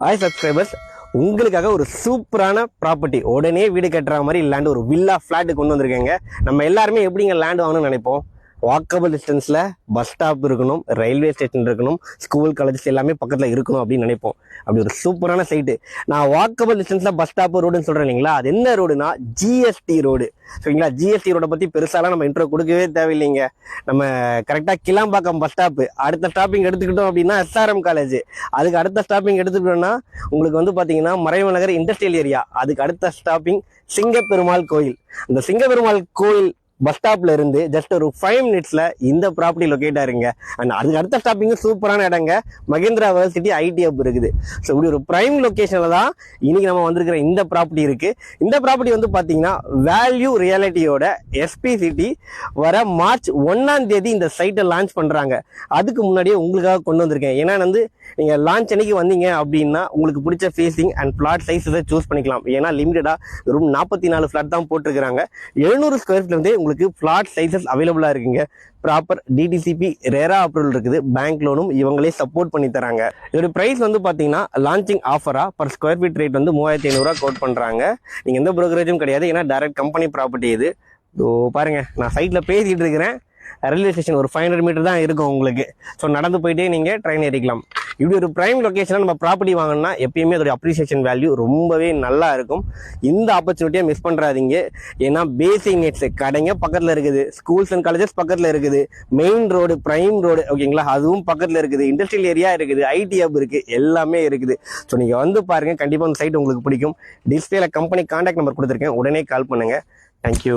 Hi subscribers, உங்களுக்காக ஒரு சூப்பரான ப்ராப்பர்ட்டி உடனே வீடு கட்டுற மாதிரி லேண்ட், ஒரு வில்லா ஃபிளாட் கொண்டு வந்திருக்கேங்க. நம்ம எல்லாருமே எப்படிங்க லேண்ட் வாங்கணும்னு நினைப்போம். வாக்கபிள் டிஸ்டன்ஸில் பஸ் ஸ்டாப் இருக்கணும், ரயில்வே ஸ்டேஷன் இருக்கணும், ஸ்கூல் காலேஜஸ் எல்லாமே பக்கத்தில் இருக்கணும் அப்படின்னு நினைப்போம். அப்படி ஒரு சூப்பரான சைட்டு. நான் வாக்கபிள் டிஸ்டன்ஸில் பஸ் ஸ்டாப் ரோடுன்னு சொல்கிறேன் இல்லைங்களா, அது என்ன ரோடுனா ஜிஎஸ்டி ரோடு. சரிங்களா, ஜிஎஸ்டி ரோடை பற்றி பெருசாலாம் நம்ம இன்ட்ரோ கொடுக்கவே தேவையில்லைங்க. நம்ம கரெக்டாக கிளாம்பாக்கம் பஸ் ஸ்டாப்பு, அடுத்த ஸ்டாப்பிங் எடுத்துக்கிட்டோம் அப்படின்னா எஸ்ஆர்எம் காலேஜ், அதுக்கு அடுத்த ஸ்டாப்பிங் எடுத்துக்கிட்டோம்னா உங்களுக்கு வந்து பார்த்தீங்கன்னா மறைவு நகர் இண்டஸ்ட்ரியல் ஏரியா, அதுக்கு அடுத்த ஸ்டாப்பிங் சிங்கப்பெருமாள் கோயில். அந்த சிங்கப்பெருமாள் கோயில் பஸ் ஸ்டாப்ல இருந்து ஜஸ்ட் ஒரு 5 minutesல இந்த ப்ராப்பர்ட்டி லொக்கேட் ஆயிருங்க. அண்ட் அதுக்கு அடுத்த ஸ்டாப்பிங் சூப்பரான இடங்க, மகேந்திரா யூனிவர்சிட்டி ஐடி ஹப் இருக்குது. ஸோ இப்படி ஒரு பிரைம் லொக்கேஷன்ல தான் இன்னைக்கு நம்ம வந்திருக்கிற இந்த ப்ராப்பர்ட்டி இருக்கு. இந்த ப்ராப்பர்ட்டி வந்து பாத்தீங்கன்னா வேல்யூ ரியாலிட்டியோட எஸ்பிசிடி வர மார்ச் 1ஆம் தேதி இந்த சைட்டை லான்ச் பண்றாங்க. அதுக்கு முன்னாடியே உங்களுக்காக கொண்டு வந்திருக்கேன். ஏன்னா வந்து நீங்க லான்ச் அன்னைக்கு வந்தீங்க அப்படின்னா உங்களுக்கு பிடிச்ச ஃபேசிங் அண்ட் பிளாட் சைஸை சூஸ் பண்ணிக்கலாம். ஏன்னா லிமிட்டடா வெறும் 44 பிளாட் தான் போட்டிருக்காங்க. 700 ஸ்கொயர் ஃபீட்ல இருந்தே உங்களுக்கு பிளாட் சைஸஸ் அவைலபிளா இருக்குங்க. ப்ராப்பர் டிடிசிபி ரேரா அப்ரூவல் இருக்குது, பேங்க் லோனும் இவங்களே சப்போர்ட் பண்ணி தராங்க. இதோட பிரைஸ் வந்து பாத்தீங்கன்னா லான்ச்சிங் ஆஃபரா பர் ஸ்கொயர் ஃபீட் ரேட் வந்து 3500 கோட் பண்றாங்க. நீங்க எந்த ப்ரோக்கரேஜும் கிடையாது, ஏன்னா டைரக்ட் கம்பெனி ப்ராப்பர்ட்டி இது. பாருங்க, நான் சைட்ல பேசிட்டு இருக்கிறேன். ரயில்வே ஸ்டேஷன் ஒரு 500 மீட்டர் தான் இருக்கும் உங்களுக்கு. ஸோ நடந்து போயிட்டே நீங்க ட்ரெயின் ஏறிக்கலாம். இப்படி ஒரு பிரைம் லொகேஷனில் நம்ம ப்ராப்பர்ட்டி வாங்கினா எப்பயுமே அதோட அப்ரிசியேஷன் வேல்யூ ரொம்பவே நல்லா இருக்கும். இந்த ஆப்பர்ச்சுனிட்டியை மிஸ் பண்ணுறாதீங்க. ஏன்னா பேசிக் நீட்ஸ் கடைங்க பக்கத்தில் இருக்குது, ஸ்கூல்ஸ் அண்ட் காலேஜஸ் பக்கத்தில் இருக்குது, மெயின் ரோடு பிரைம் ரோடு ஓகேங்களா அதுவும் பக்கத்தில் இருக்குது, இண்டஸ்ட்ரியல் ஏரியா இருக்குது, ஐடி ஹப் இருக்குது, எல்லாமே இருக்குது. ஸோ நீங்கள் வந்து பாருங்க, கண்டிப்பாக அந்த சைட் உங்களுக்கு பிடிக்கும். டிஸ்பிளேல கம்பெனி கான்டாக்ட் நம்பர் கொடுத்துருக்கேன், உடனே கால் பண்ணுங்க. தேங்க்யூ.